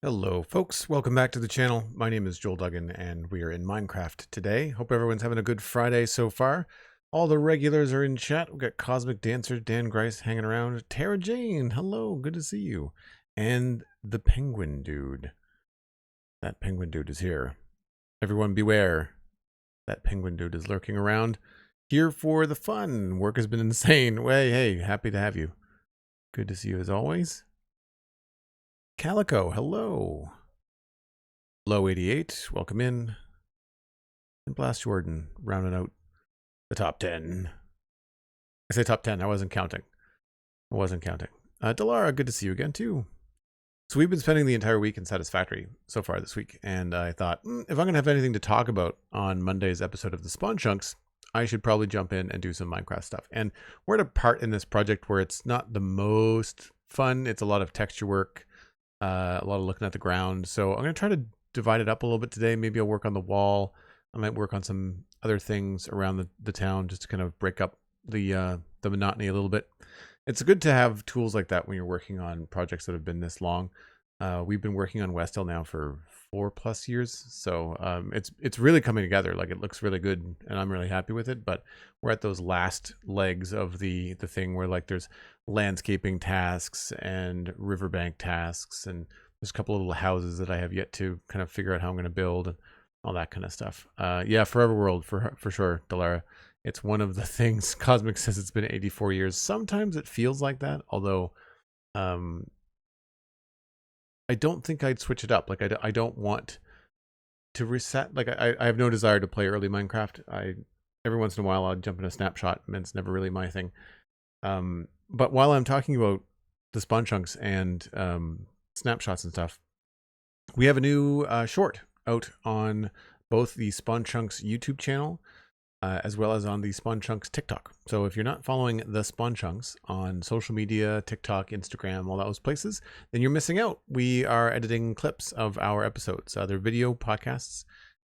Hello folks, welcome back to the channel. My name is Joel Duggan and we are in Minecraft today. Hope everyone's having a good Friday so far. All the regulars are in chat. We've got Cosmic Dancer, Dan Grice hanging around. Tara Jane, hello, good to see you. And the Penguin Dude. That Penguin Dude is here. Everyone beware. That Penguin Dude is lurking around. Here for the fun. Work has been insane. Hey, happy to have you. Good to see you as always. Calico, hello. Low 88, welcome in. And Blast Jordan, rounding out the top 10. I say top 10, I wasn't counting. Delara, good to see you again too. So we've been spending the entire week in Satisfactory so far this week, and I thought, if I'm going to have anything to talk about on Monday's episode of the Spawn Chunks, I should probably jump in and do some Minecraft stuff. And we're at a part in this project where it's not the most fun. It's a lot of texture work. A lot of looking at the ground. So I'm going to try to divide it up a little bit today. Maybe I'll work on the wall. I might work on some other things around the town just to kind of break up the monotony a little bit. It's good to have tools like that when you're working on projects that have been this long. We've been working on West Hill now for 4+ years. So it's really coming together. Like, it looks really good and I'm really happy with it. But we're at those last legs of the thing where, like, there's landscaping tasks and riverbank tasks, and there's a couple of little houses that I have yet to kind of figure out how I'm going to build and all that kind of stuff. Yeah, Forever World for sure, Delara. It's one of the things. Cosmic says it's been 84 years. Sometimes it feels like that, although I don't think I'd switch it up. Like, I don't want to reset. Like, I have no desire to play early Minecraft. Every once in a while I'll jump in a snapshot, and it's never really my thing. But while I'm talking about the Spawn Chunks and snapshots and stuff, we have a new short out on both the Spawn Chunks YouTube channel as well as on the Spawn Chunks TikTok. So if you're not following the Spawn Chunks on social media, TikTok, Instagram, all those places, then you're missing out. We are editing clips of our episodes. They're video podcasts,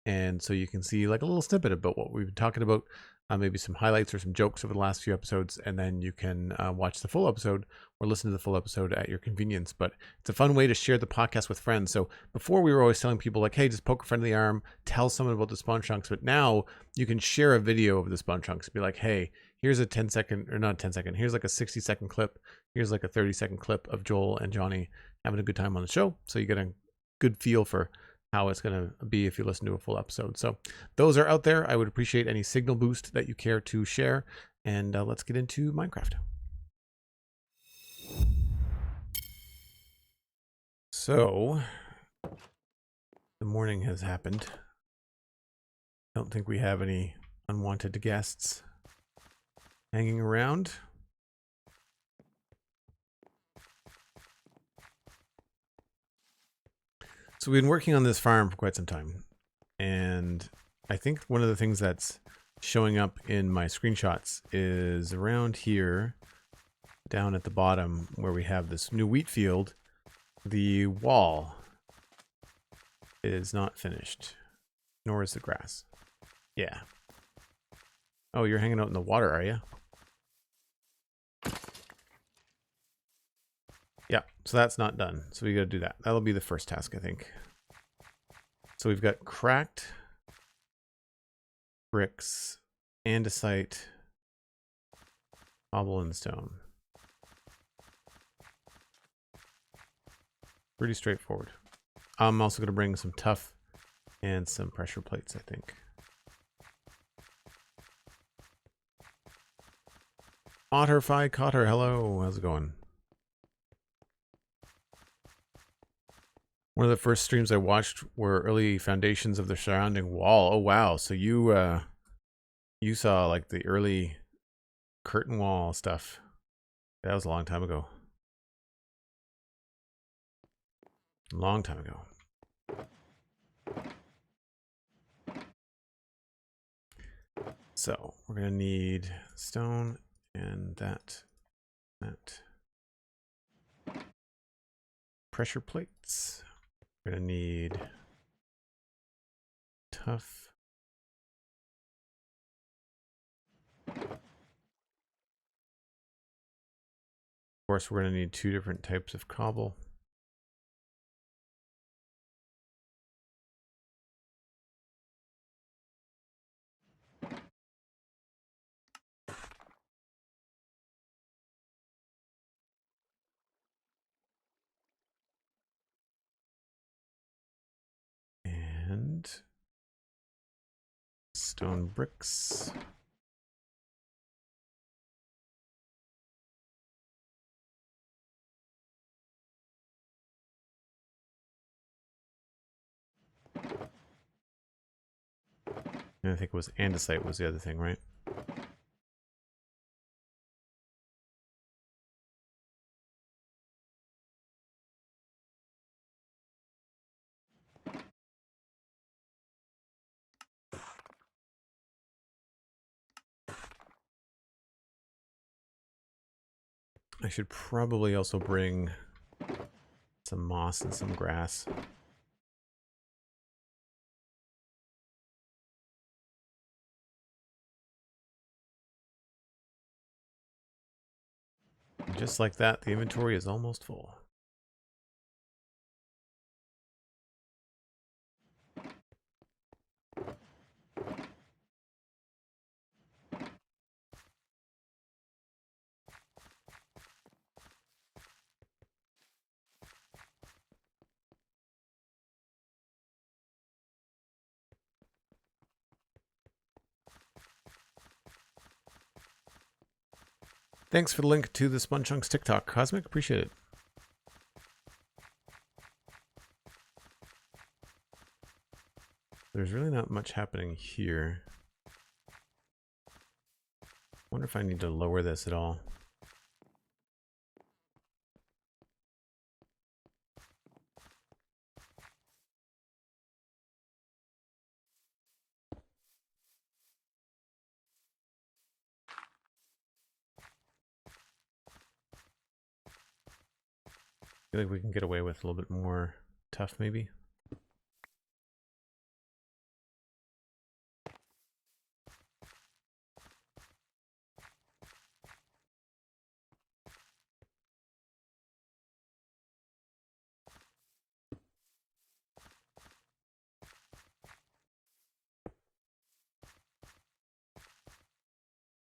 and so you can see like a little snippet about what we've been talking about. Maybe some highlights or some jokes over the last few episodes, and then you can watch the full episode or listen to the full episode at your convenience. But it's a fun way to share the podcast with friends. So before, we were always telling people like, hey, just poke a friend in the arm, tell someone about the Spawn Chunks. But now you can share a video of the Spawn Chunks. Be like, hey, here's a 10-second, or not 10-second, here's like a 60-second clip. Here's like a 30-second clip of Joel and Johnny having a good time on the show. So you get a good feel for how it's going to be if you listen to a full episode. So those are out there. I would appreciate any signal boost that you care to share. And let's get into Minecraft. So the morning has happened. I don't think we have any unwanted guests hanging around. So we've been working on this farm for quite some time, and I think one of the things that's showing up in my screenshots is around here, down at the bottom where we have this new wheat field, the wall is not finished, nor is the grass. Yeah. Oh, you're hanging out in the water, are you? Yeah, so that's not done. So we got to do that. That'll be the first task, I think. So we've got cracked bricks, andesite, cobble, and stone. Pretty straightforward. I'm also going to bring some tuff and some pressure plates, I think. Otterfi Cotter, hello. How's it going? One of the first streams I watched were early foundations of the surrounding wall. Oh wow! So you saw like the early curtain wall stuff. That was a long time ago. Long time ago. So we're gonna need stone and that. Pressure plates. We're gonna need tuff. Of course, we're gonna need 2 different types of cobble. And stone bricks. And I think it was andesite was the other thing, right? I should probably also bring some moss and some grass. And just like that, the inventory is almost full. Thanks for the link to the SpongeChunks TikTok, Cosmic. Appreciate it. There's really not much happening here. Wonder if I need to lower this at all. I feel like we can get away with a little bit more tough, maybe.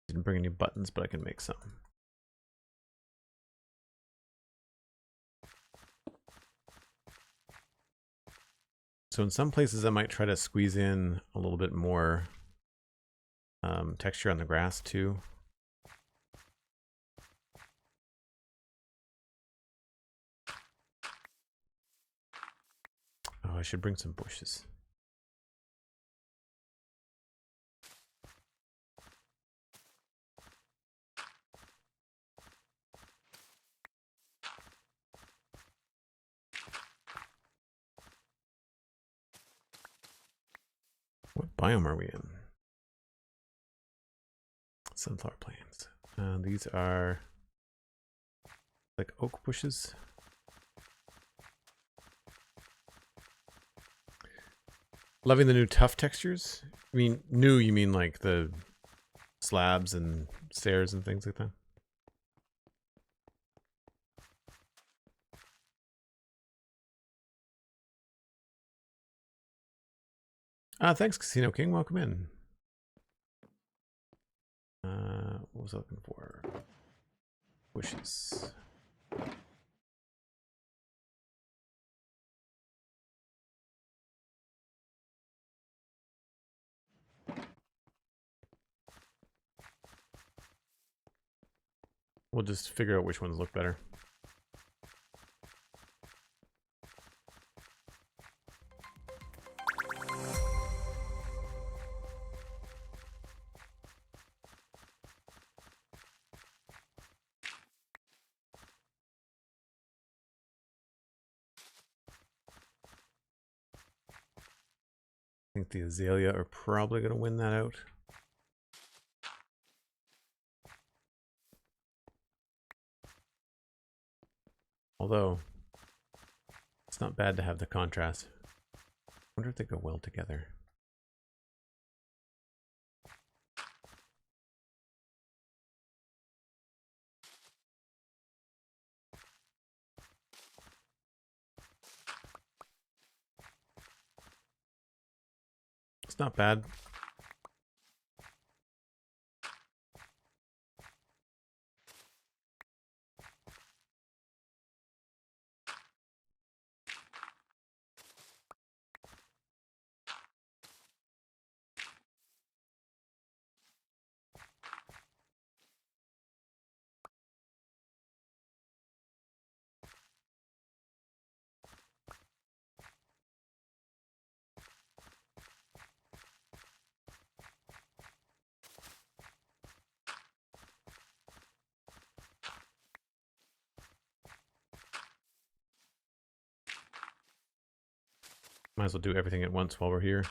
Didn't bring any buttons, but I can make some. So in some places I might try to squeeze in a little bit more texture on the grass too. Oh, I should bring some bushes. What biome are we in? Sunflower plains. These are like oak bushes. Loving the new tough textures. I mean, new, you mean like the slabs and stairs and things like that? Thanks, Casino King. Welcome in. What was I looking for? Bushes. We'll just figure out which ones look better. I think the azalea are probably going to win that out. Although, it's not bad to have the contrast. I wonder if they go well together. It's not bad. Might as well do everything at once while we're here.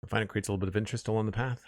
I find it creates a little bit of interest along the path.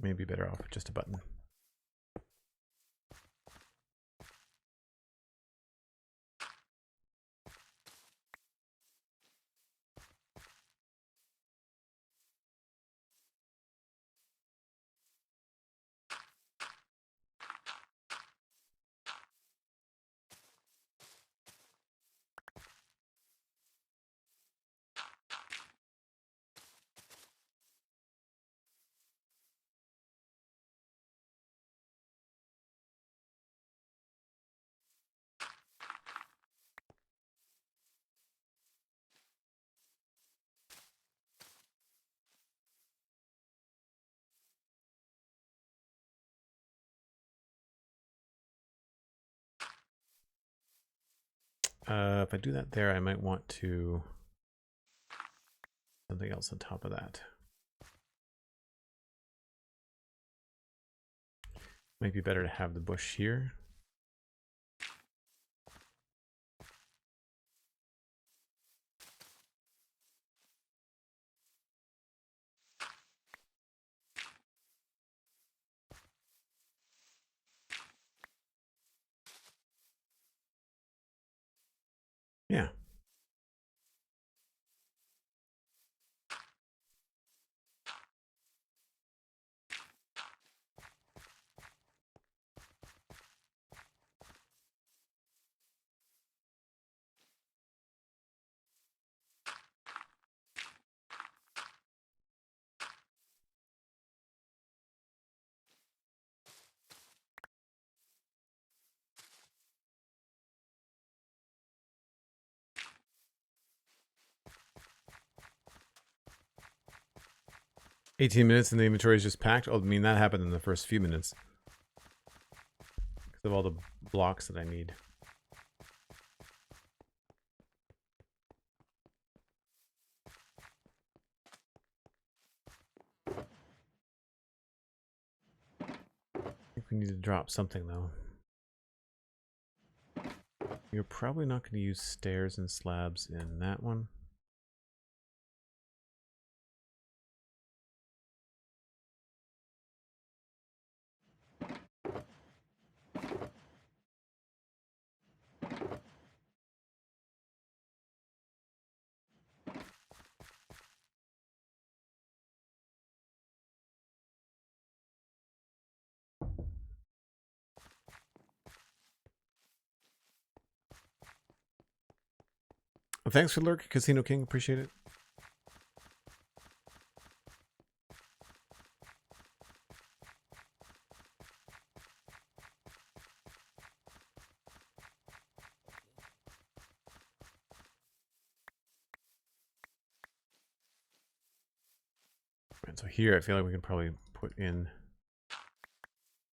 Maybe better off with just a button. If I do that there, I might want to something else on top of that. Might be better to have the bush here. Yeah. $18 and the inventory is just packed. Oh, I mean, that happened in the first few minutes. Because of all the blocks that I need. I think we need to drop something, though. You're probably not going to use stairs and slabs in that one. Well, thanks for lurk, Casino King. Appreciate it. And so here, I feel like we can probably put in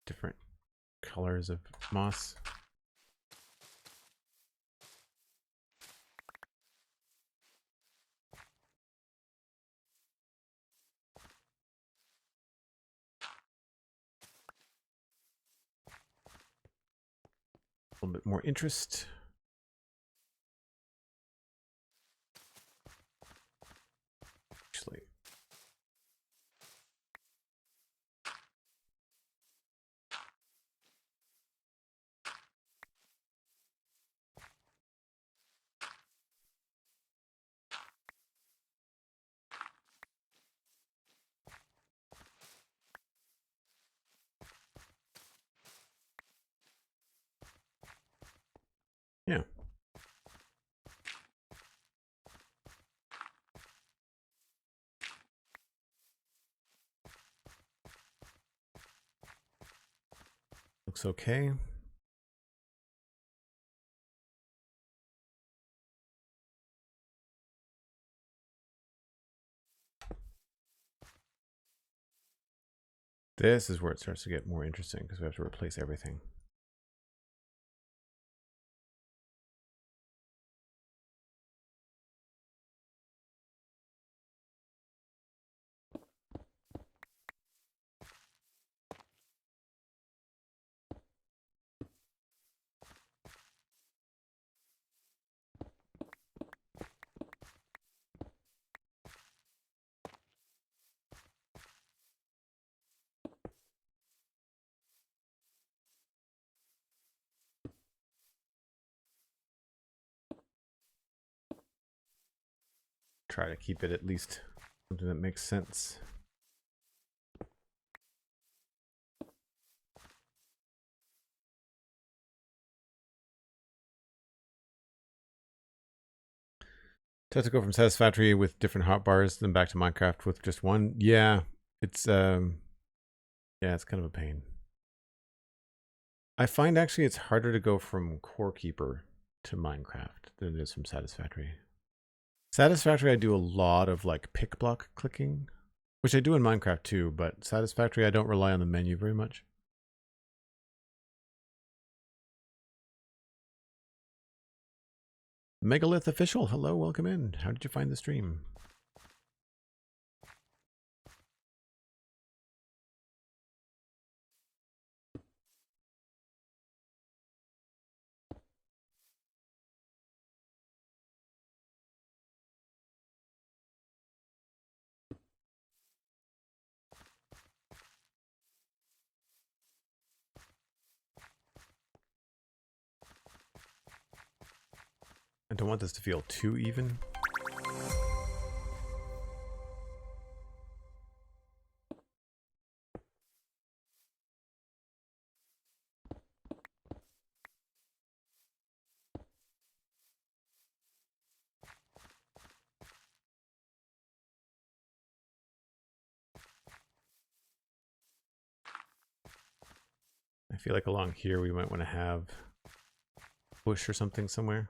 different colors of moss. A little bit more interest. Actually, looks okay. This is where it starts to get more interesting because we have to replace everything. Try to keep it at least something that makes sense. To have to go from satisfactory with different hotbars then back to Minecraft with just one. Yeah, it's kind of a pain. I find actually it's harder to go from Core Keeper to Minecraft than it is from Satisfactory. Satisfactory, I do a lot of like pick block clicking, which I do in Minecraft too, but Satisfactory, I don't rely on the menu very much. Megalith Official, hello, welcome in. How did you find the stream? I don't want this to feel too even. I feel like along here we might want to have bush or something somewhere.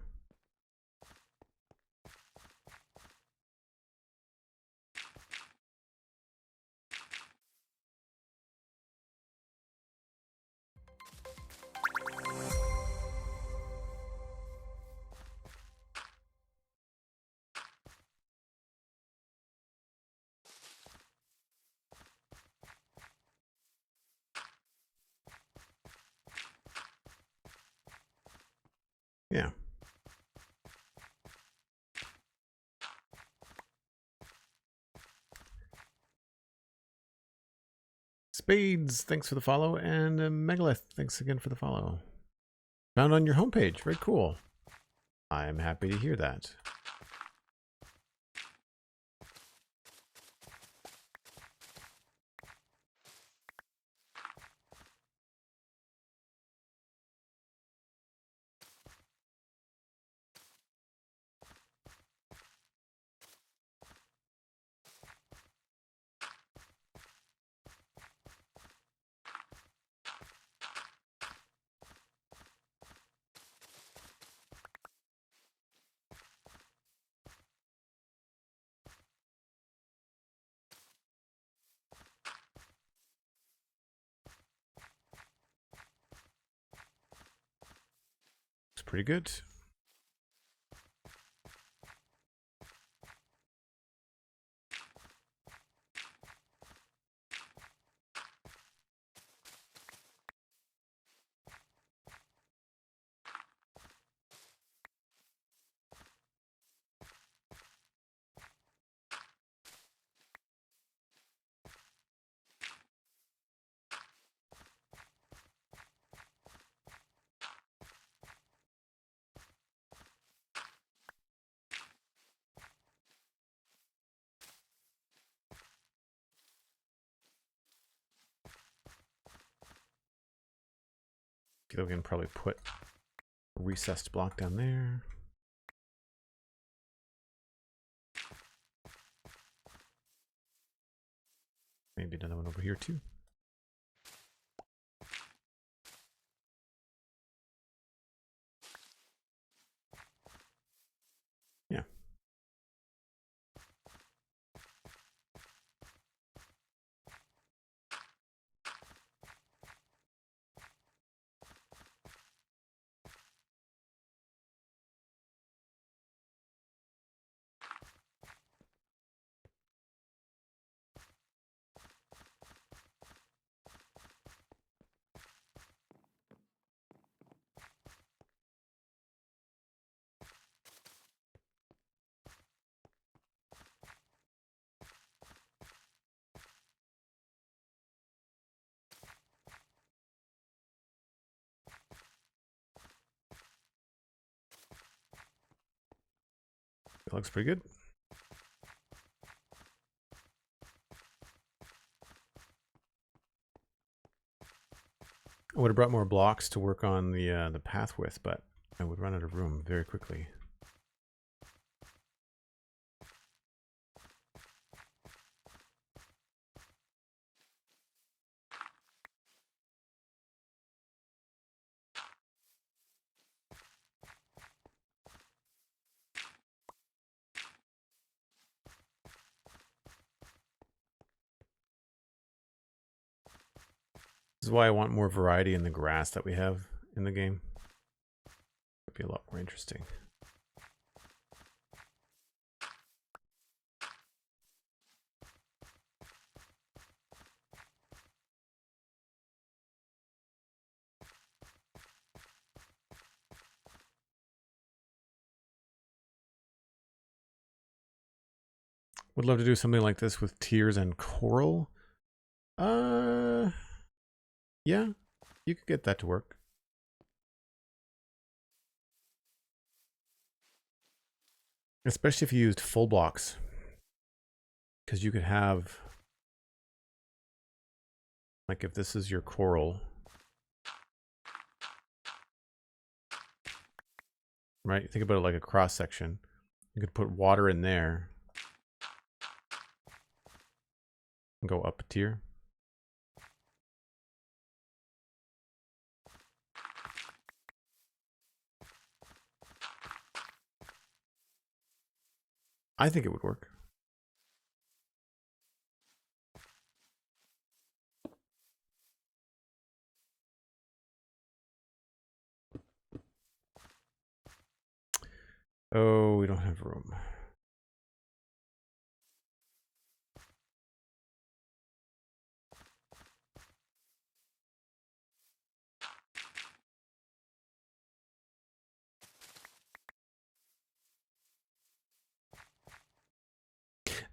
Yeah. Spades, thanks for the follow, and Megalith, thanks again for the follow. Found on your homepage, very cool. I'm happy to hear that. It's pretty good. I feel like we can probably put a recessed block down there. Maybe another one over here too. looks pretty good. I would have brought more blocks to work on the path with, but I would run out of room very quickly. This is why I want more variety in the grass that we have in the game. It'd be a lot more interesting. Would love to do something like this with tears and coral. Yeah, you could get that to work. Especially if you used full blocks. Because you could have, like if this is your coral, right? Think about it like a cross section. You could put water in there and go up a tier. I think it would work. Oh, we don't have room.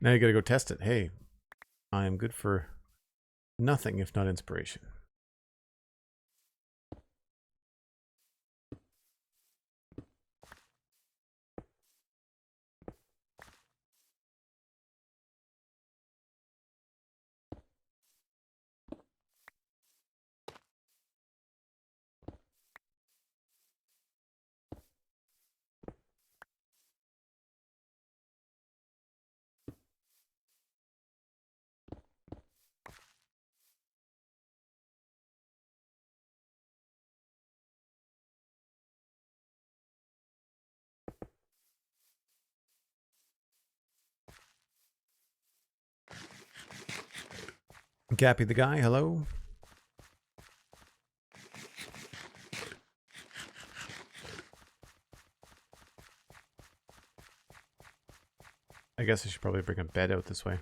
Now you gotta go test it. Hey, I am good for nothing if not inspiration. Gappy the guy, hello. I guess I should probably bring a bed out this way.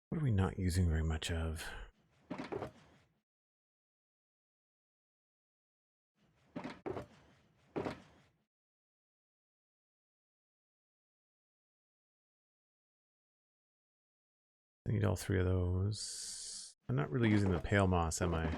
What are we not using very much of? I need all three of those. I'm not really using the pale moss, am I?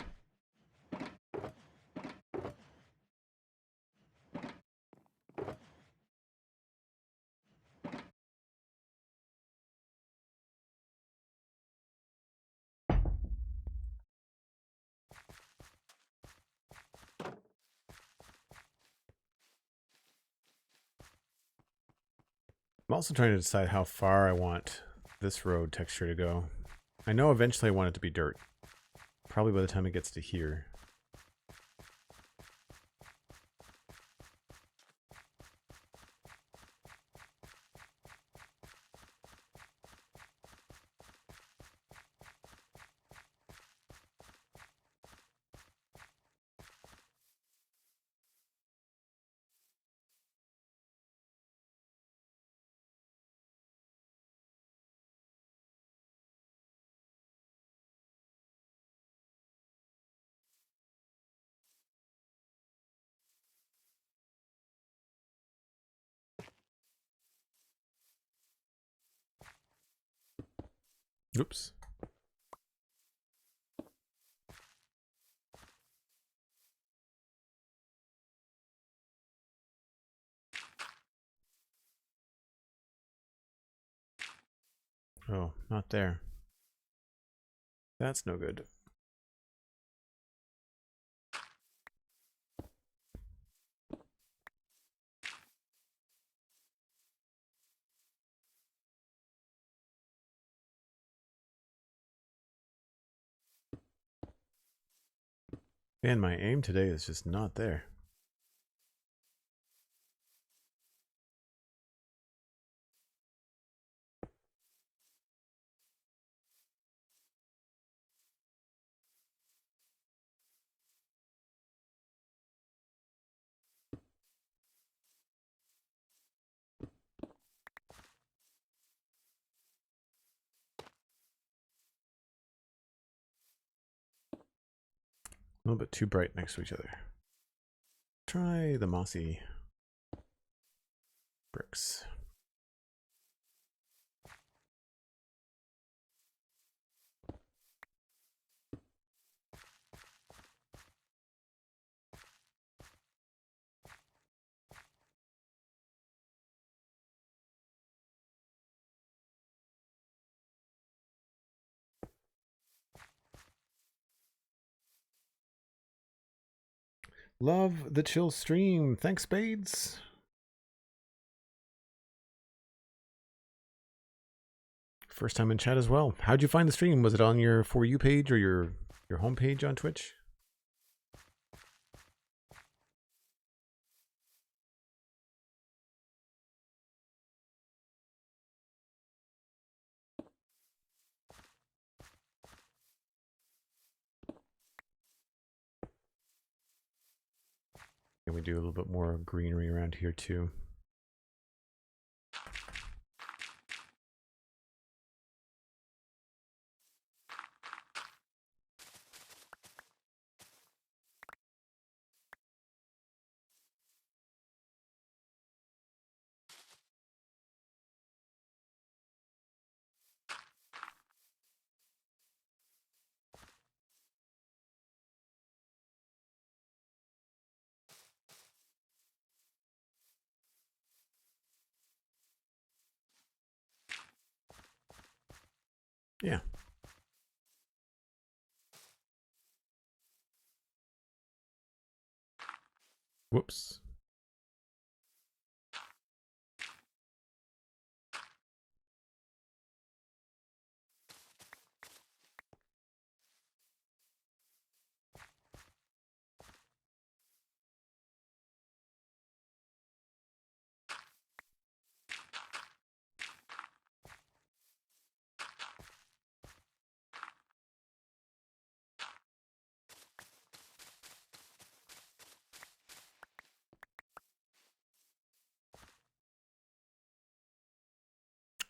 I'm also trying to decide how far I want this road texture to go. I know eventually I want it to be dirt. Probably by the time it gets to here. Oops. Oh, not there. That's no good. Man, my aim today is just not there. A little bit too bright next to each other. Try the mossy bricks. Love the chill stream. Thanks, Spades. First time in chat as well. How'd you find the stream? Was it on your For You page or your homepage on Twitch? Can we do a little bit more greenery around here too? Yeah. Whoops.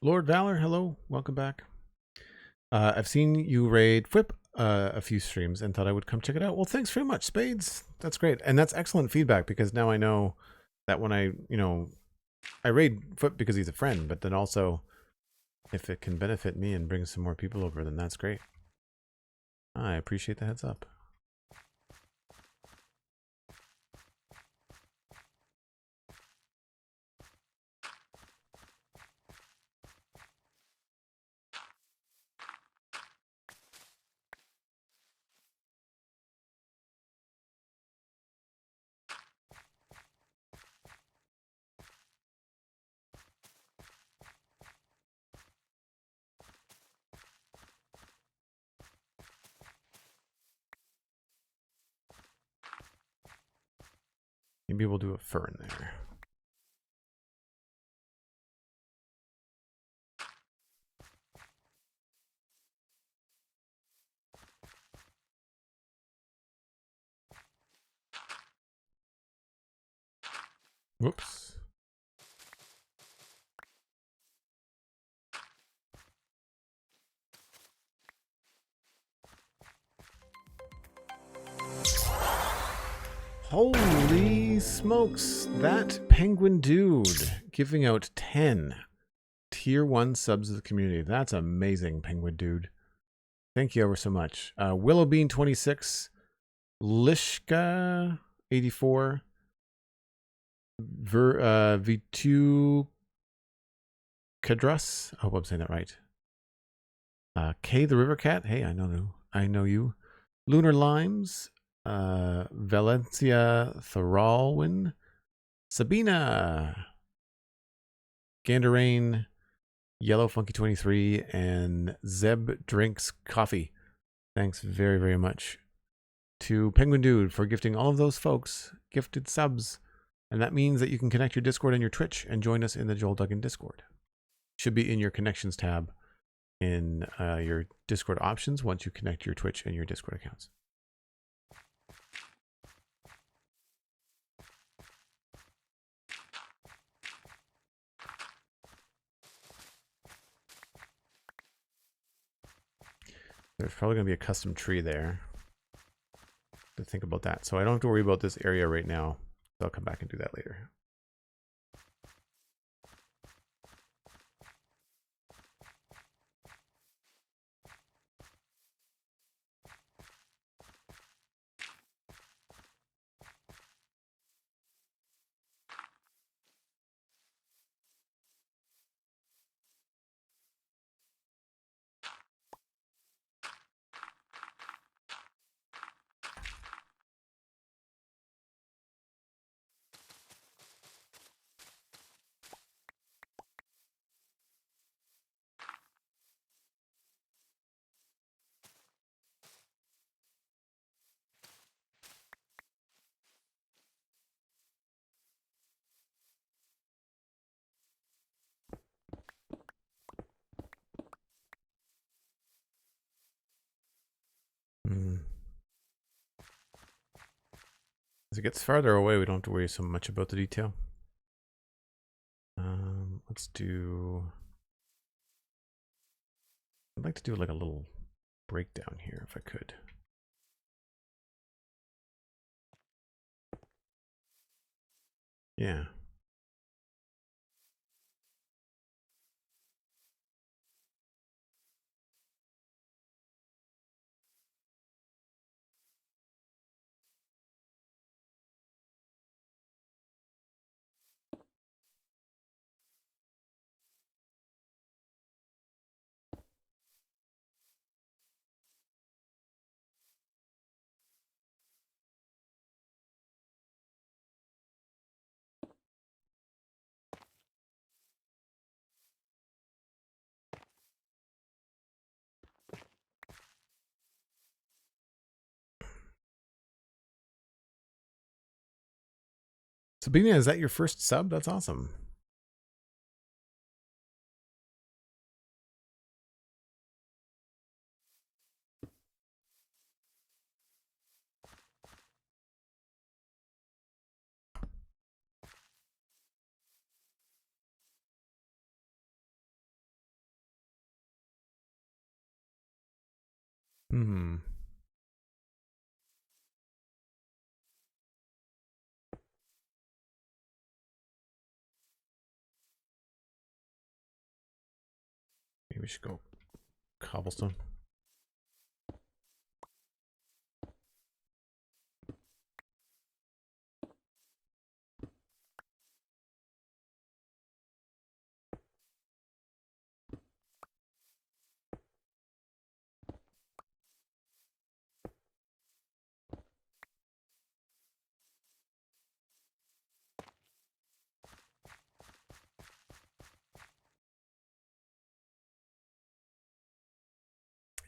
Lord Valor, hello, welcome back. I've seen you raid Whip a few streams and thought I would come check it out. Well, thanks very much, Spades. That's great. And that's excellent feedback because now I know that when I raid Whip because he's a friend, but then also if it can benefit me and bring some more people over, then that's great. I appreciate the heads up. Maybe we'll do a fern there. Whoops. Holy smokes, that penguin dude giving out 10 tier 1 subs of the community. That's amazing, Penguin Dude. Thank you ever so much. Willowbean26, Lishka84, V2 Kadrus. I hope I'm saying that right. K the River Cat. Hey, I know you. Lunar Limes, Valencia Thralwin, Sabina, Ganderain, Yellow Funky 23, and Zeb Drinks Coffee. Thanks very, very much to Penguin Dude for gifting all of those folks gifted subs. And that means that you can connect your Discord and your Twitch and join us in the Joel Duggan Discord. Should be in your connections tab in your Discord options once you connect your Twitch and your Discord accounts. There's probably going to be a custom tree there to think about that. So I don't have to worry about this area right now. So I'll come back and do that later. As it gets farther away, we don't have to worry so much about the detail. Let's do... I'd like to do like a little breakdown here if I could. Yeah. Sabina, is that your first sub? That's awesome. Hmm. Maybe we should go cobblestone.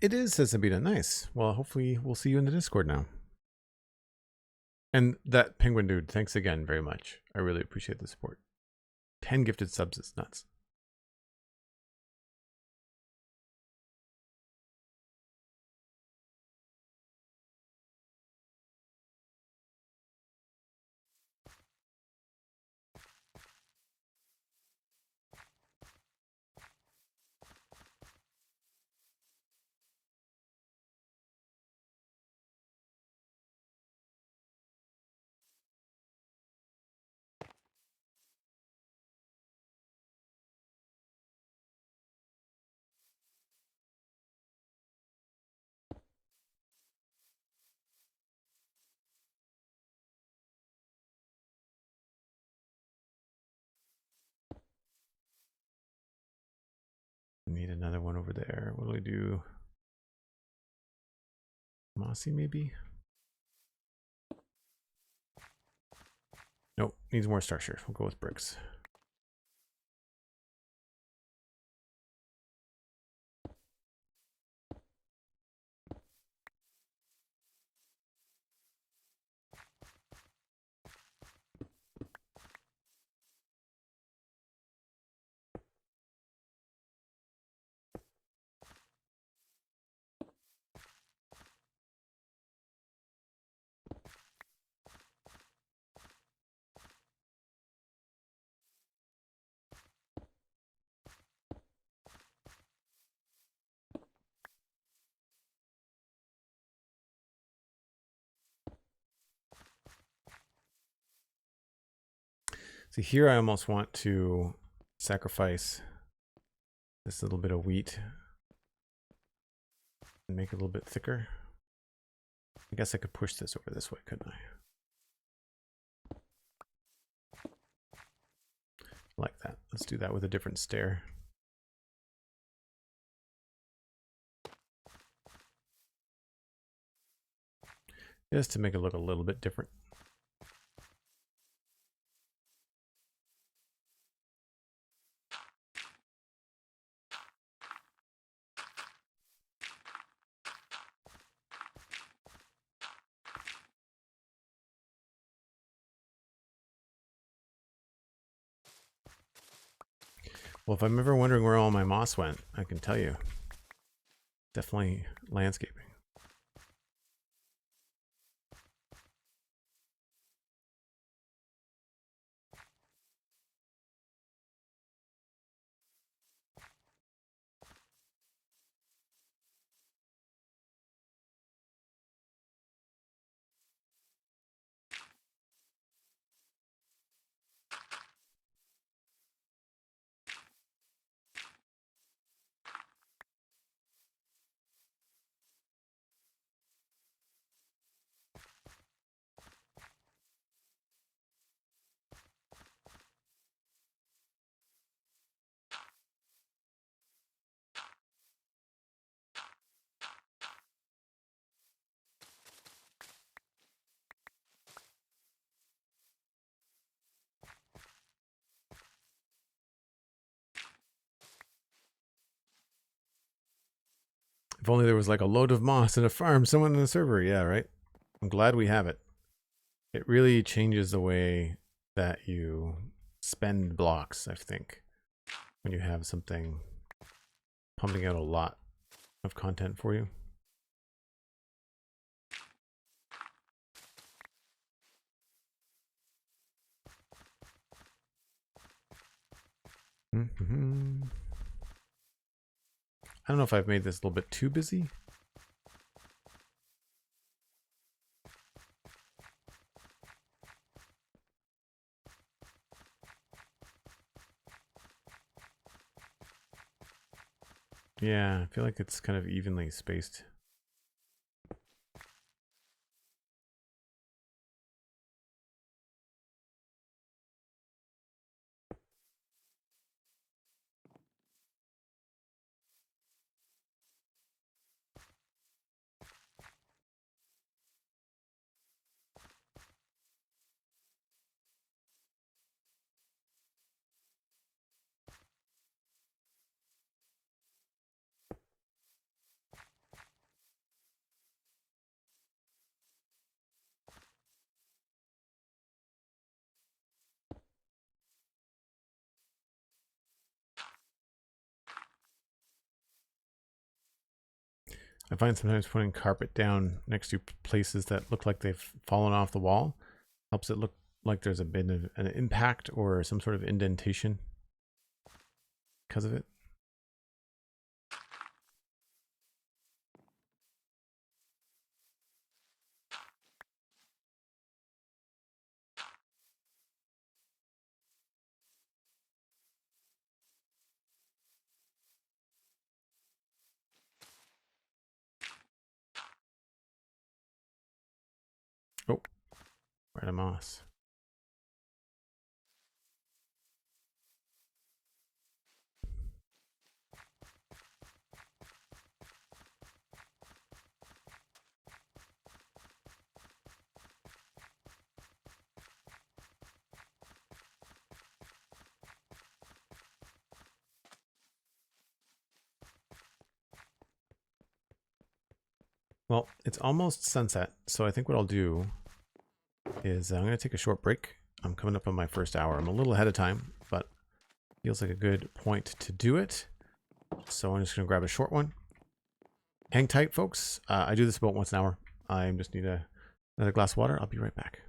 It is, says Sabina. Nice. Well, hopefully we'll see you in the Discord now. And that Penguin Dude, thanks again very much. I really appreciate the support. 10 gifted subs is nuts. need another one over there. What do we do? Mossy, maybe? Nope, needs more structure. We'll go with bricks. So here I almost want to sacrifice this little bit of wheat and make it a little bit thicker. I guess I could push this over this way, couldn't I? Like that. Let's do that with a different stair. Just to make it look a little bit different. Well, if I'm ever wondering where all my moss went, I can tell you. Definitely landscaping. If only there was like a load of moss in a farm, someone in the server. Yeah, right? I'm glad we have it. It really changes the way that you spend blocks, I think, when you have something pumping out a lot of content for you. I don't know if I've made this a little bit too busy. Yeah, I feel like it's kind of evenly spaced. I find sometimes putting carpet down next to places that look like they've fallen off the wall helps it look like there's a bit of an impact or some sort of indentation because of it. Oh, right, a moss. Well, it's almost sunset, so I think what I'll do is I'm going to take a short break. I'm coming up on my first hour. I'm a little ahead of time, but feels like a good point to do it. So I'm just going to grab a short one. Hang tight, folks. I do this about once an hour. I just need another glass of water. I'll be right back.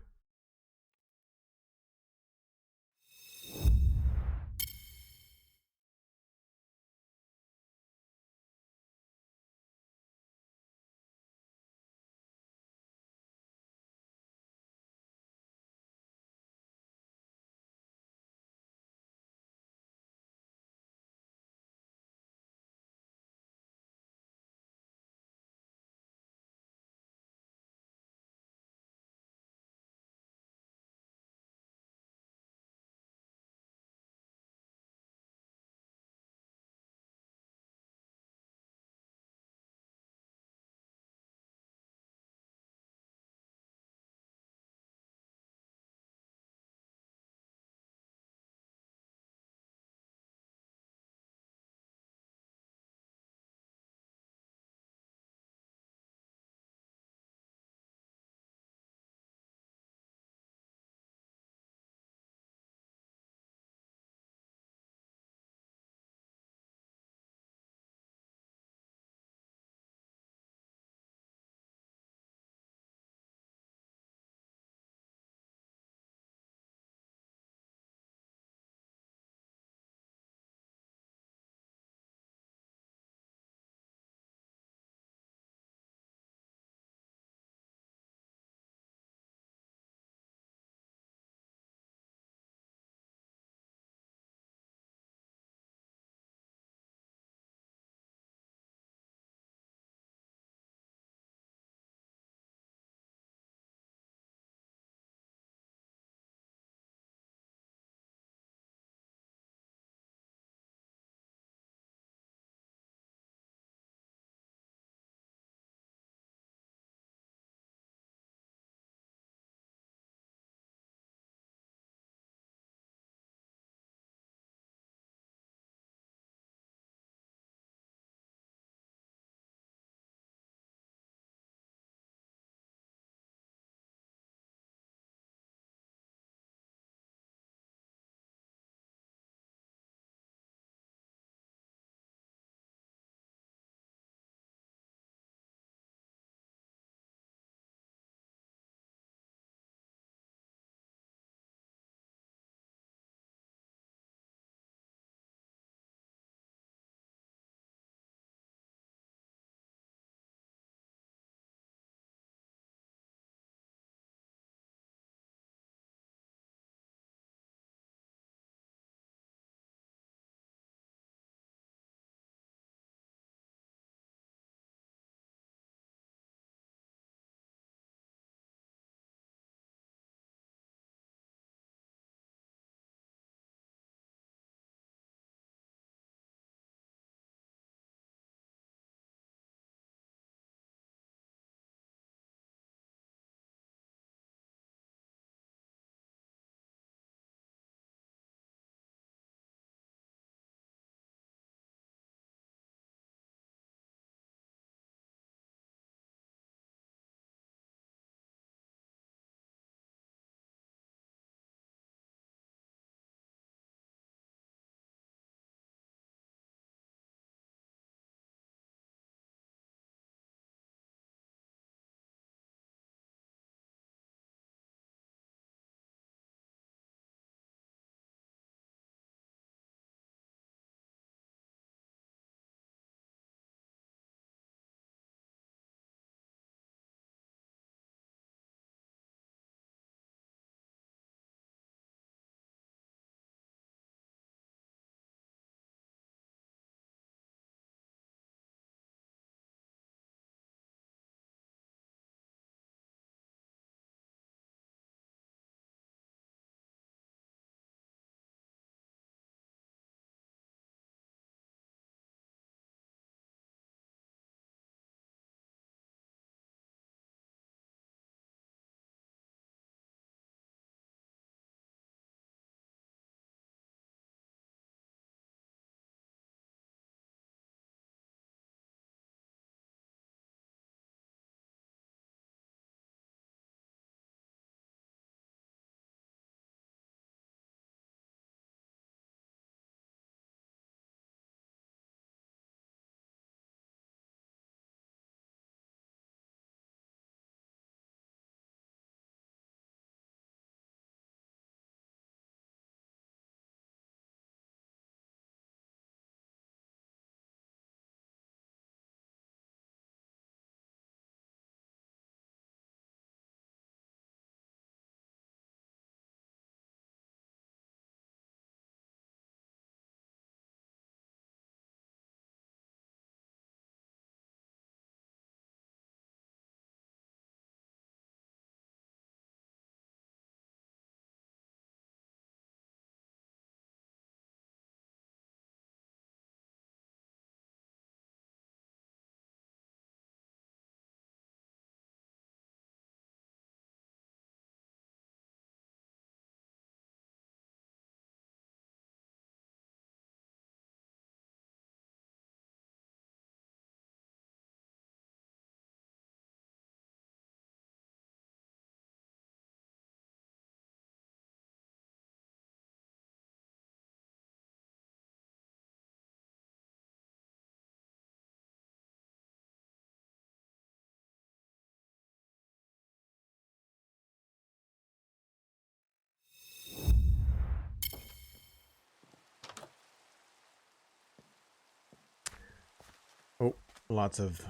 Lots of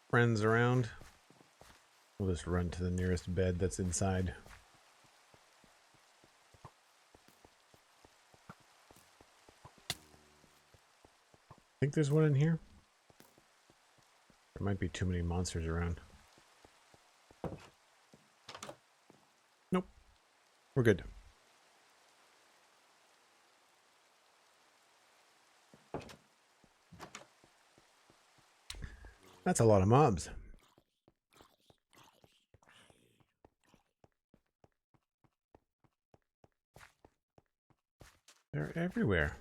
friends around. We'll just run to the nearest bed that's inside. I think there's one in here. There might be too many monsters around. Nope. We're good. That's a lot of mobs. They're everywhere.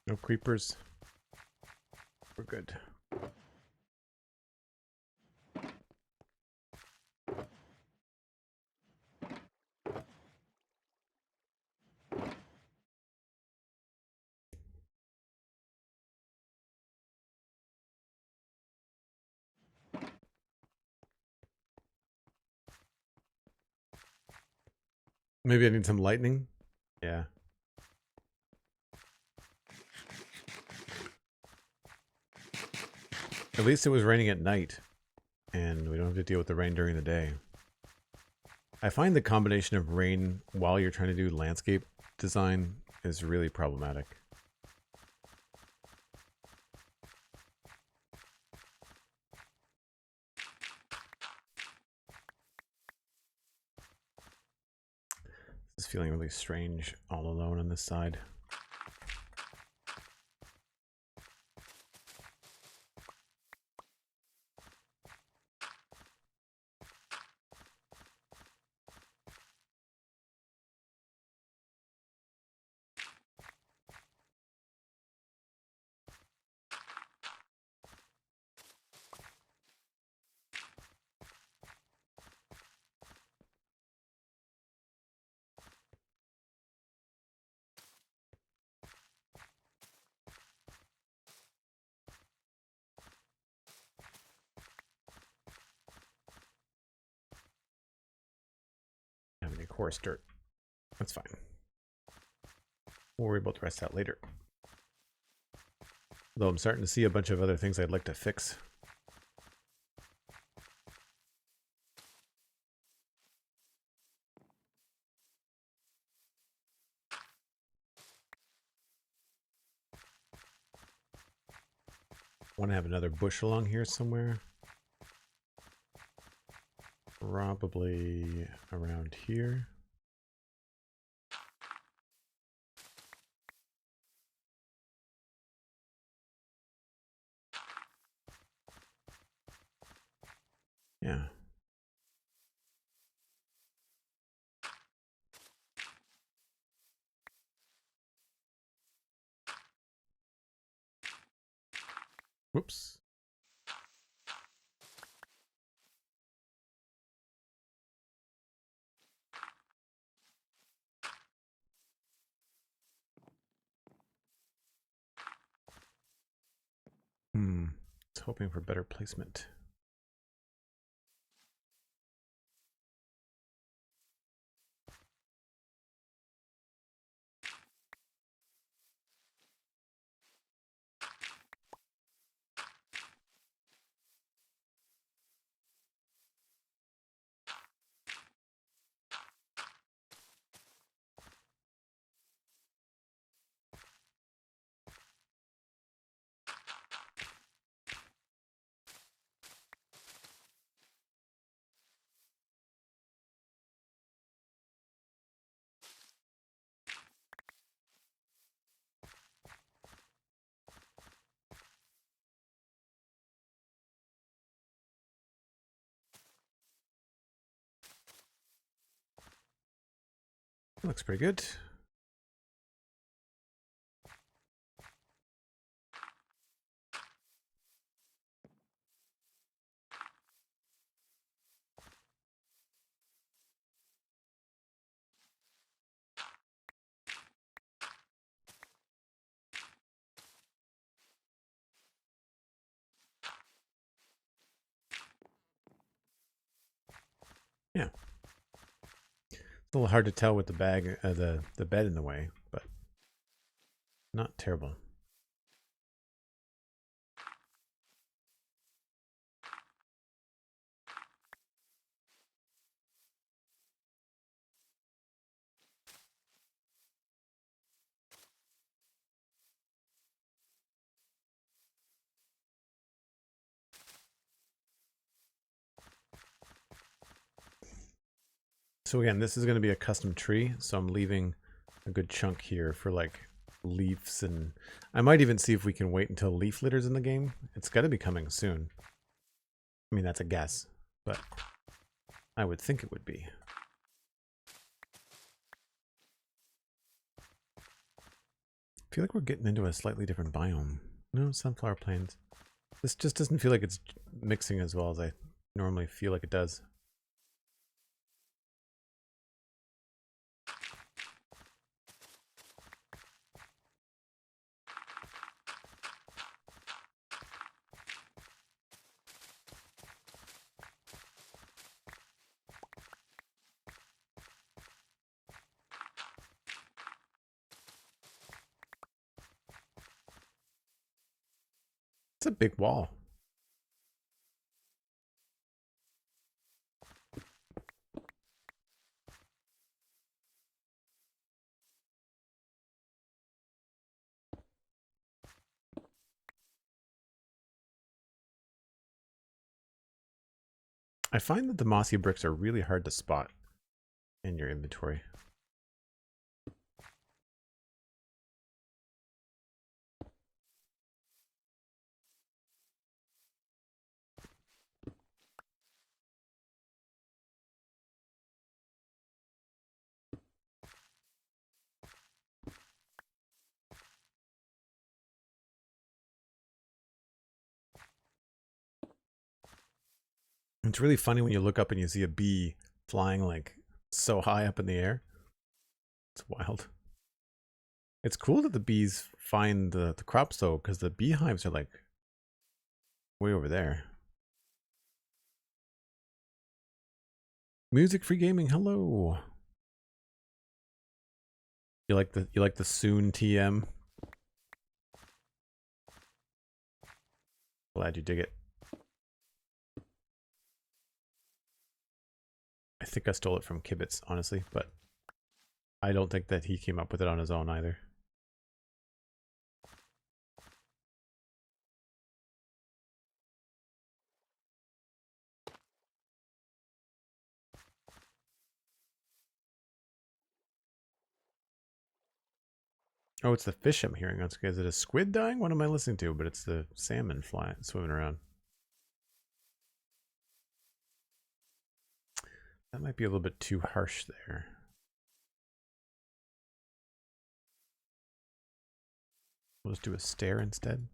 No creepers. We're good. Maybe I need some lightning. Yeah. At least it was raining at night, and we don't have to deal with the rain during the day. I find the combination of rain while you're trying to do landscape design is really problematic. This is feeling really strange all alone on this side. Have any coarse dirt. That's fine. We'll worry about the rest of that later. Though I'm starting to see a bunch of other things I'd like to fix. Want to have another bush along here somewhere. Probably around here. Yeah. Whoops. I was hoping for better placement. Looks pretty good. Yeah. It's a little hard to tell with the bag, the bed in the way, but not terrible. So again, this is going to be a custom tree, so I'm leaving a good chunk here for like leaves, and I might even see if we can wait until leaf litter's in the game. It's got to be coming soon. I mean, that's a guess, but I would think it would be. I feel like we're getting into a slightly different biome. No, sunflower plains. This just doesn't feel like it's mixing as well as I normally feel like it does. It's a big wall. I find that the mossy bricks are really hard to spot in your inventory. It's really funny when you look up and you see a bee flying like so high up in the air. It's wild. It's cool that the bees find the crops though, because the beehives are like way over there. Music free gaming, hello. You like the soon TM? Glad you dig it. I think I stole it from Kibitz, honestly, but I don't think that he came up with it on his own either. Oh, it's the fish I'm hearing. Is it a squid dying? What am I listening to? But it's the salmon flying, swimming around. That might be a little bit too harsh there. We'll just do a stair instead.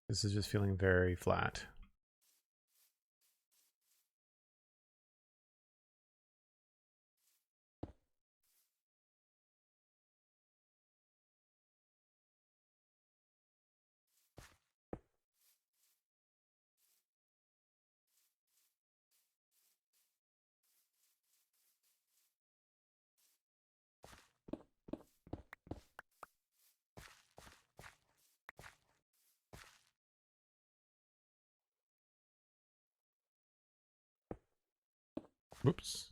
This is just feeling very flat. Whoops.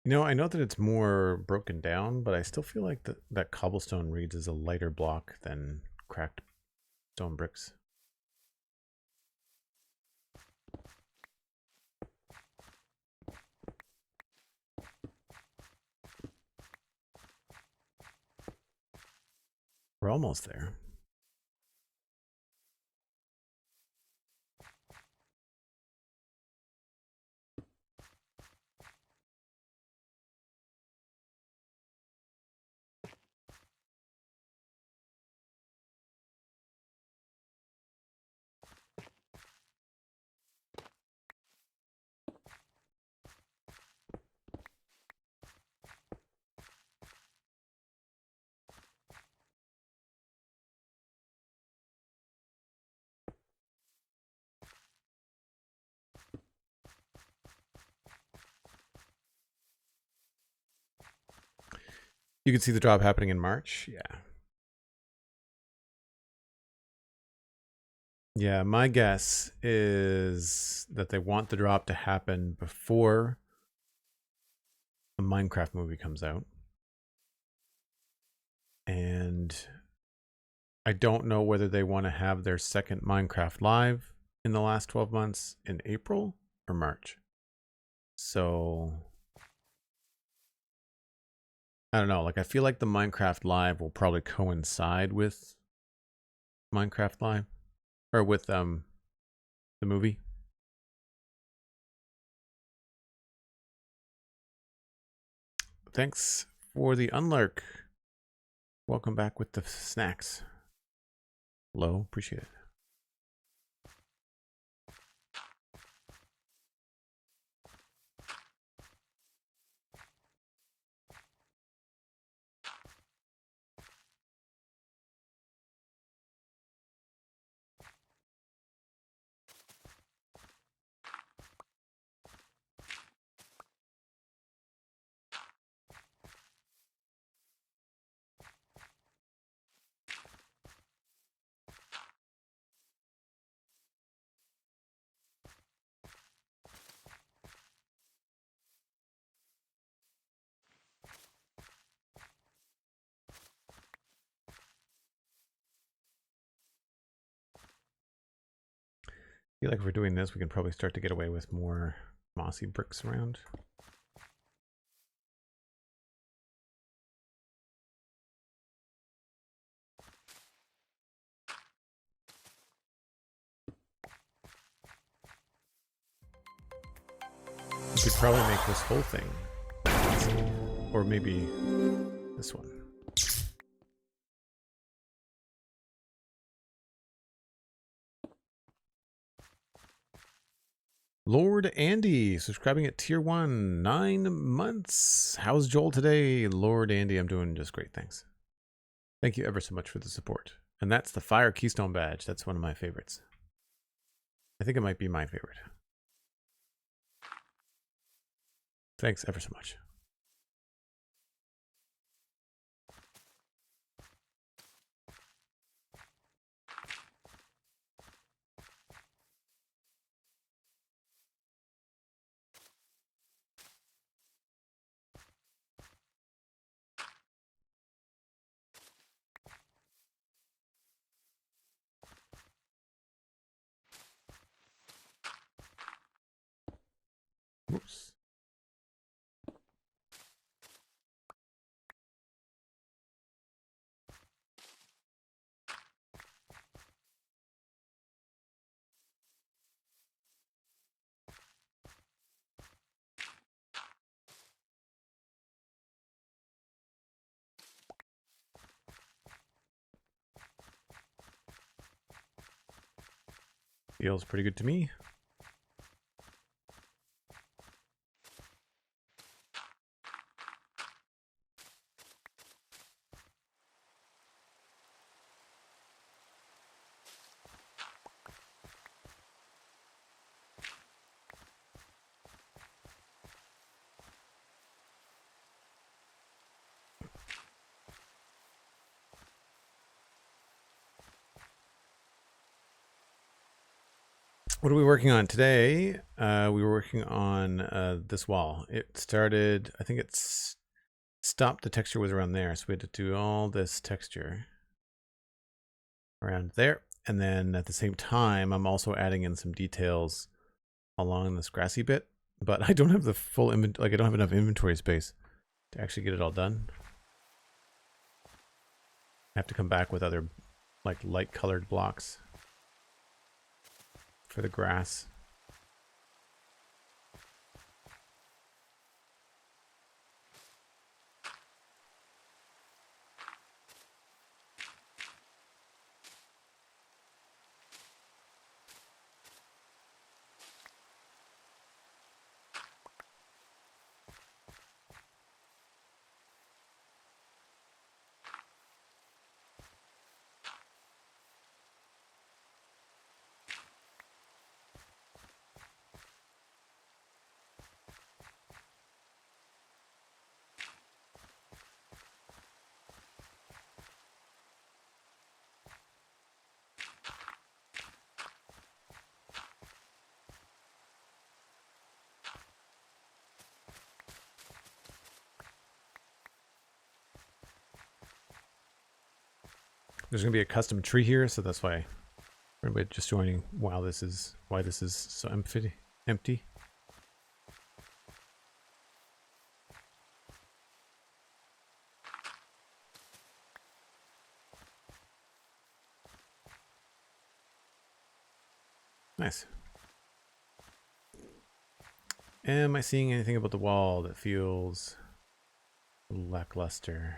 You know, I know that it's more broken down, but I still feel like that cobblestone reads as a lighter block than cracked stone bricks. We're almost there. You can see the drop happening in March. Yeah. Yeah, my guess is that they want the drop to happen before the Minecraft movie comes out. And I don't know whether they want to have their second Minecraft live in the last 12 months in April or March. So I don't know. Like, I feel like the Minecraft live will probably coincide with Minecraft live or with the movie. Thanks for the unlurk. Welcome back with the snacks. Hello, appreciate it. I feel like if we're doing this, we can probably start to get away with more mossy bricks around. We could probably make this whole thing. Or maybe this one. Lord Andy, subscribing at tier 1, 9 months. How's Joel today? Lord Andy, I'm doing just great, thanks. Thank you ever so much for the support. And that's the Fire Keystone badge. That's one of my favorites. I think it might be my favorite. Thanks ever so much. Oops. Feels pretty good to me. What are we working on today? We were working on this wall. It started, I think it's stopped, the texture was around there. So we had to do all this texture around there. And then at the same time, I'm also adding in some details along this grassy bit, but I don't have the full inventory, like I don't have enough inventory space to actually get it all done. I have to come back with other like light colored blocks for the grass. There's gonna be a custom tree here, so that's why everybody just joining. Wow, this is why this is so empty. Nice. Am I seeing anything about the wall that feels lackluster?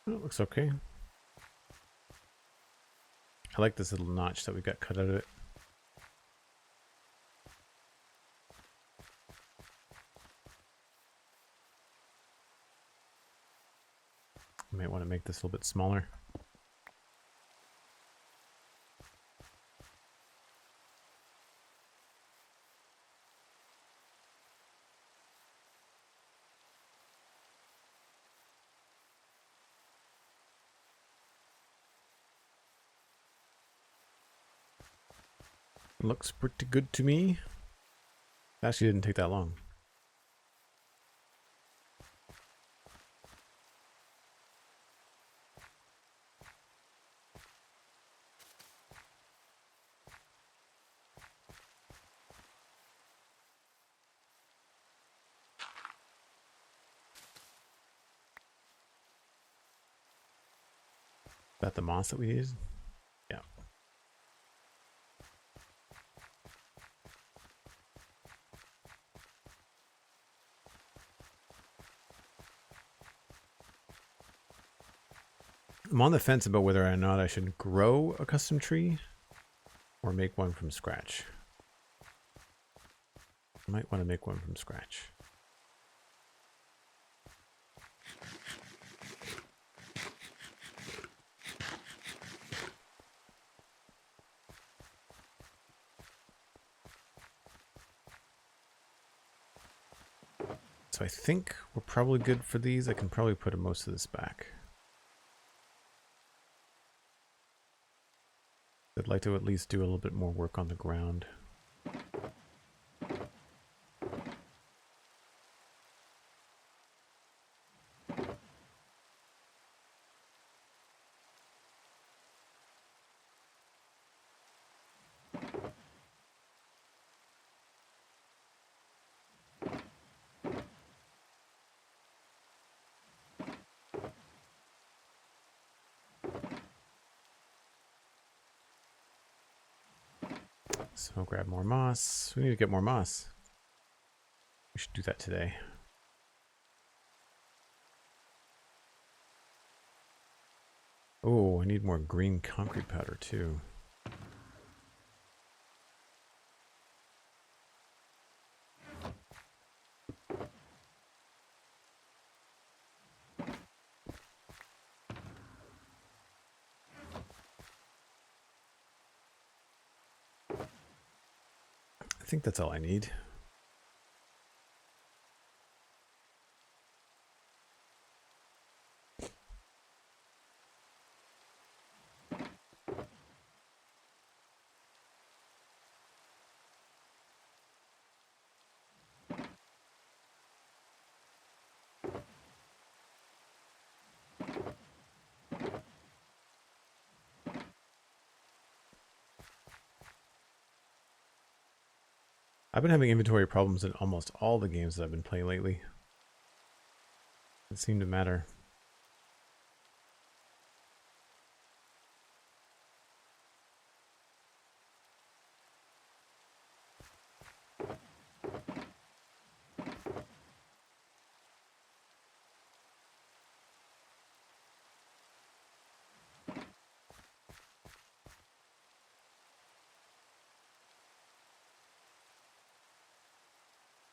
Oh, it looks okay. I like this little notch that we got cut out of it. I might want to make this a little bit smaller. Looks pretty good to me. Actually didn't take that long. Is that the moss that we used? Yeah. I'm on the fence about whether or not I should grow a custom tree or make one from scratch. I might want to make one from scratch. So I think we're probably good for these. I can probably put most of this back. I'd like to at least do a little bit more work on the ground. So grab more moss. We need to get more moss. We should do that today. Oh, I need more green concrete powder too. I think that's all I need. I've been having inventory problems in almost all the games that I've been playing lately. It seemed to matter.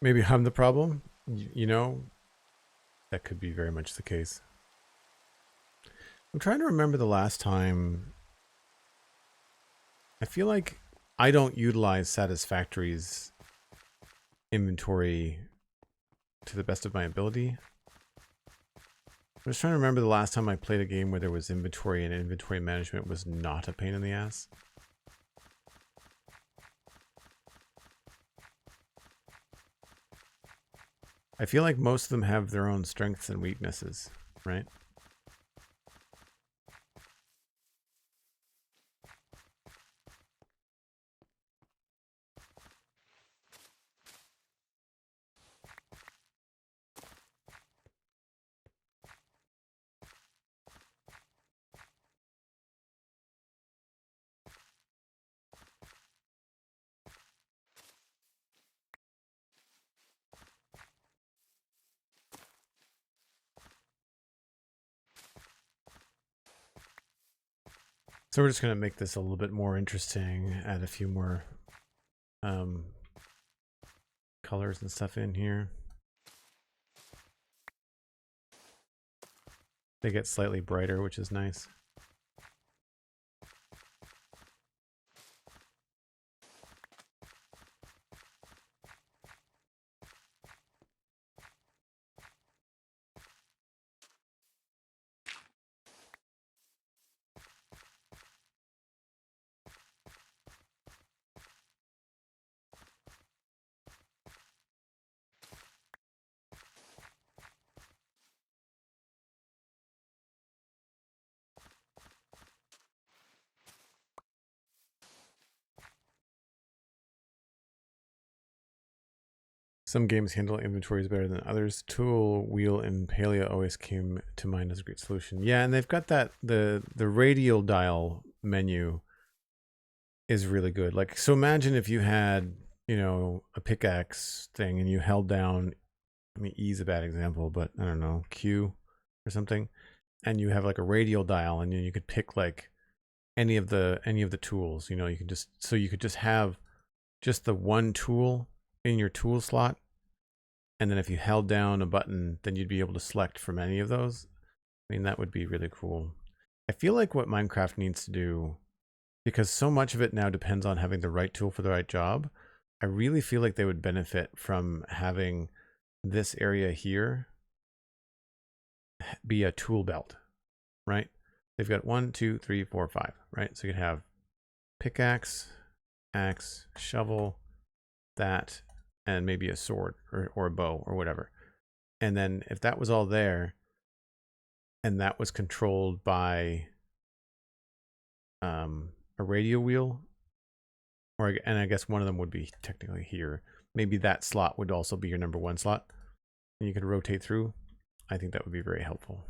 Maybe I'm the problem, you know? That could be very much the case. I'm trying to remember the last time. I feel like I don't utilize Satisfactory's inventory to the best of my ability. I'm just trying to remember the last time I played a game where there was inventory and inventory management was not a pain in the ass. I feel like most of them have their own strengths and weaknesses, right? So we're just going to make this a little bit more interesting, add a few more colors and stuff in here. They get slightly brighter, which is nice. Some games handle inventories better than others. Tool, Wheel, and Paleo always came to mind as a great solution. Yeah, and they've got that, the radial dial menu is really good. Like, so imagine if you had, you know, a pickaxe thing and you held down, I mean, E is a bad example, but I don't know, Q or something, and you have like a radial dial, and you could pick like any of the tools. You know, you could just, so you could just have just the one tool in your tool slot, and then if you held down a button, then you'd be able to select from any of those. I mean, that would be really cool. I feel like what Minecraft needs to do, because so much of it now depends on having the right tool for the right job, I really feel like they would benefit from having this area here be a tool belt, right? They've got 1, 2, 3, 4, 5, right? So you could have pickaxe, axe, shovel, that, and maybe a sword or a bow or whatever. And then if that was all there, and that was controlled by a radio wheel, and I guess one of them would be technically here. Maybe that slot would also be your number 1 slot, and you could rotate through. I think that would be very helpful,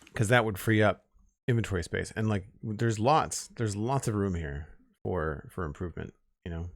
because that would free up inventory space. And like, there's lots of room here for improvement, you know.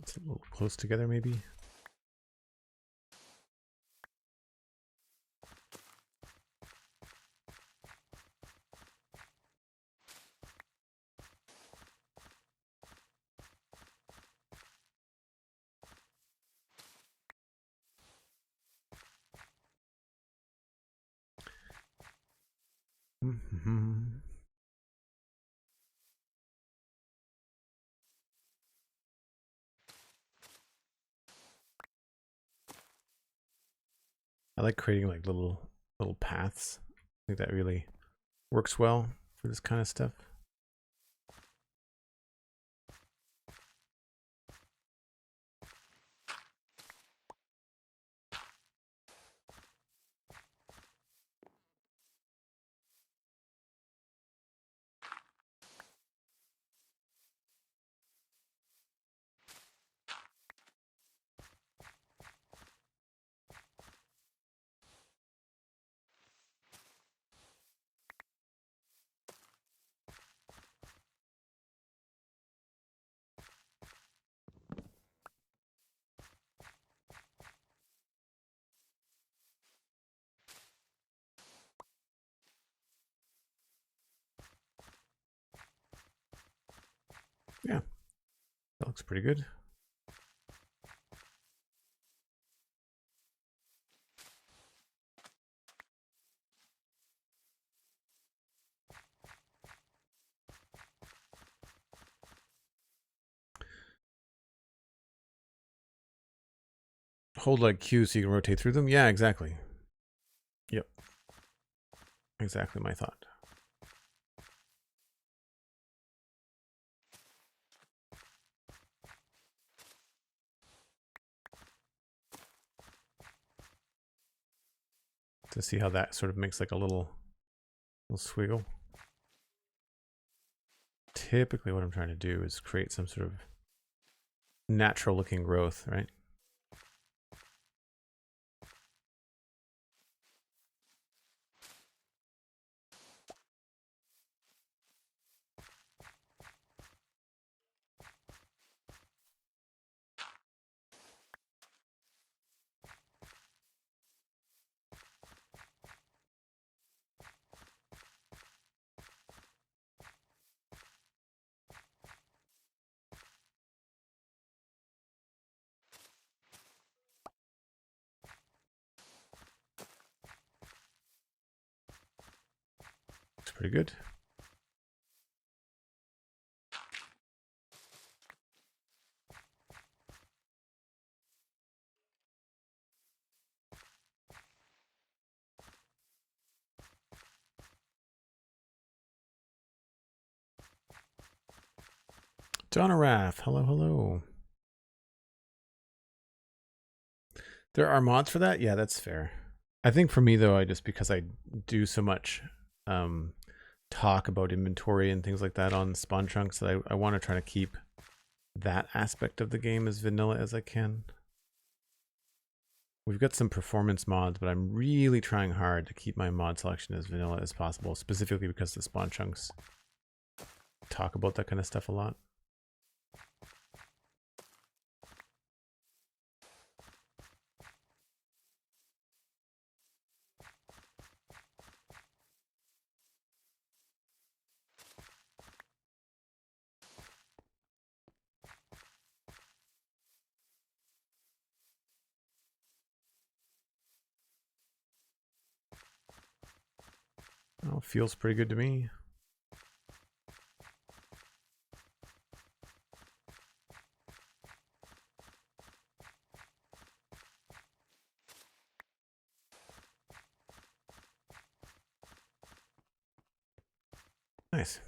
It's a little close together, maybe. I like creating like little paths. I think that really works well for this kind of stuff. Yeah, that looks pretty good. Hold like Q so you can rotate through them. Yeah, exactly. Yep. Exactly my thought. To see how that sort of makes like a little swiggle. Typically what I'm trying to do is create some sort of natural looking growth, right? Looks pretty good. Donna Raff, hello, hello. There are mods for that? Yeah, that's fair. I think for me though, because I do so much talk about inventory and things like that on spawn chunks that I want to try to keep that aspect of the game as vanilla as I can. We've got some performance mods, but I'm really trying hard to keep my mod selection as vanilla as possible, specifically because the spawn chunks talk about that kind of stuff a lot. Oh, feels pretty good to me. Nice.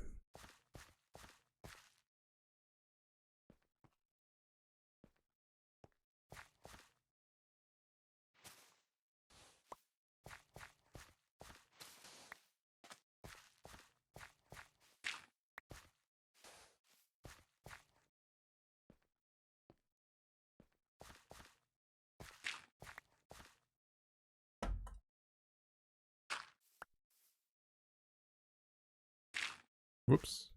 Whoops.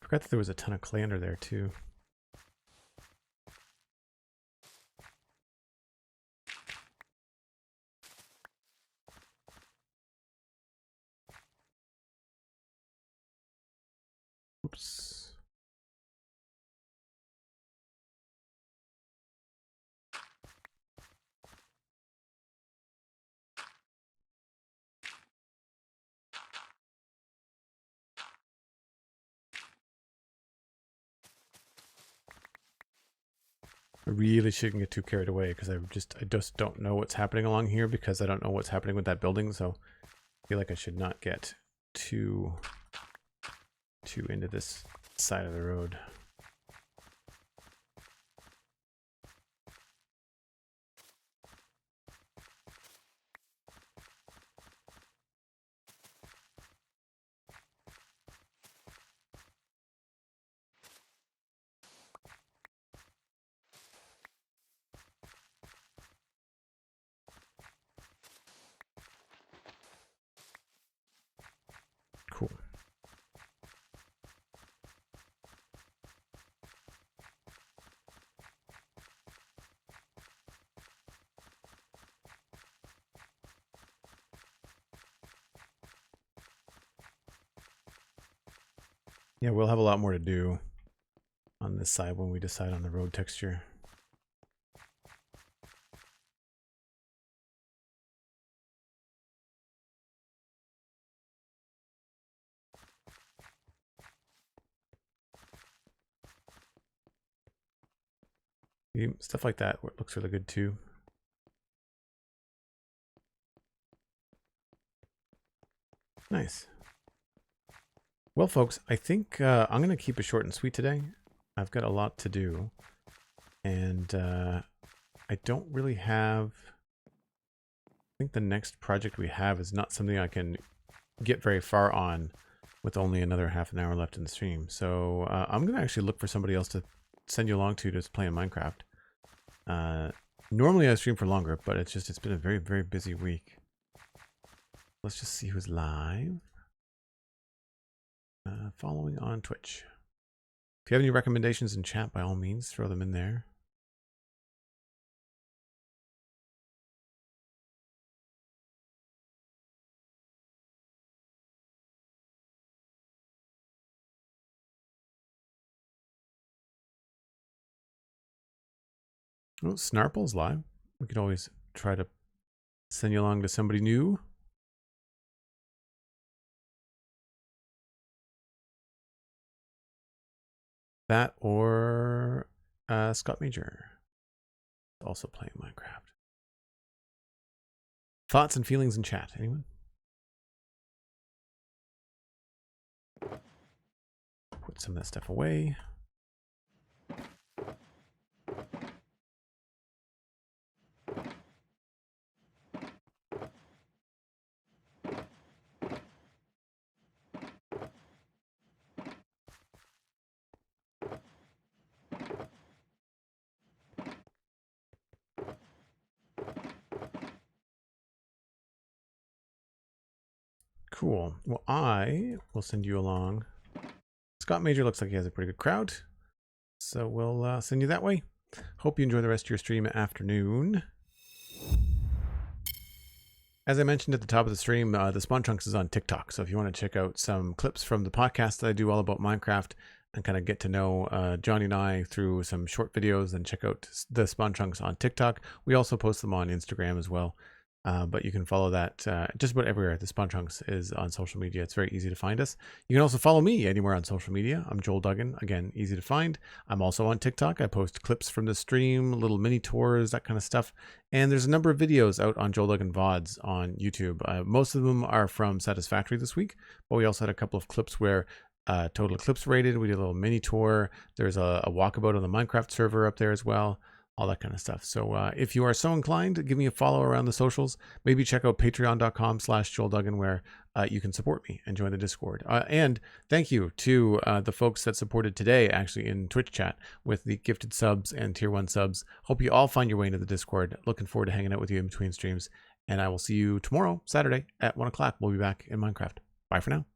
Forgot that there was a ton of clay under there too. Oops. I really shouldn't get too carried away because I just don't know what's happening along here because I don't know what's happening with that building. So I feel like I should not get too into this side of the road. Cool. Yeah, we'll have a lot more to do on this side when we decide on the road texture. Stuff like that looks really good too. Nice. Well, folks, I think I'm going to keep it short and sweet today. I've got a lot to do. And I don't really have... I think the next project we have is not something I can get very far on with only another half an hour left in the stream. So I'm going to actually look for somebody else to send you along to just play in Minecraft. Normally I stream for longer, but it's been a very, very busy week. Let's just see who's live. Following on Twitch. If you have any recommendations in chat, by all means, throw them in there. Oh, Snarple's live. We could always try to send you along to somebody new. That or Scott Major, also playing Minecraft. Thoughts and feelings in chat, anyone? Put some of that stuff away. Cool. Well, I will send you along. Scott Major looks like he has a pretty good crowd, so we'll send you that way. Hope you enjoy the rest of your stream afternoon. As I mentioned at the top of the stream, the Spawn Trunks is on TikTok, so if you want to check out some clips from the podcast that I do all about Minecraft and kind of get to know Johnny and I through some short videos, then check out the Spawn Trunks on TikTok. We also post them on Instagram as well. But you can follow that just about everywhere. The Spawn Trunks is on social media. It's very easy to find us. You can also follow me anywhere on social media. I'm Joel Duggan. Again, easy to find. I'm also on TikTok. I post clips from the stream, little mini tours, that kind of stuff. And there's a number of videos out on Joel Duggan VODs on YouTube. Most of them are from Satisfactory this week, but we also had a couple of clips where Total Eclipse rated. We did a little mini tour. There's a walkabout on the Minecraft server up there as well. All that kind of stuff. So if you are so inclined, give me a follow around the socials. Maybe check out patreon.com/JoelDuggan where you can support me and join the Discord. And thank you to the folks that supported today actually in Twitch chat with the gifted subs and tier 1 subs. Hope you all find your way into the Discord. Looking forward to hanging out with you in between streams. And I will see you tomorrow, Saturday at 1 o'clock. We'll be back in Minecraft. Bye for now.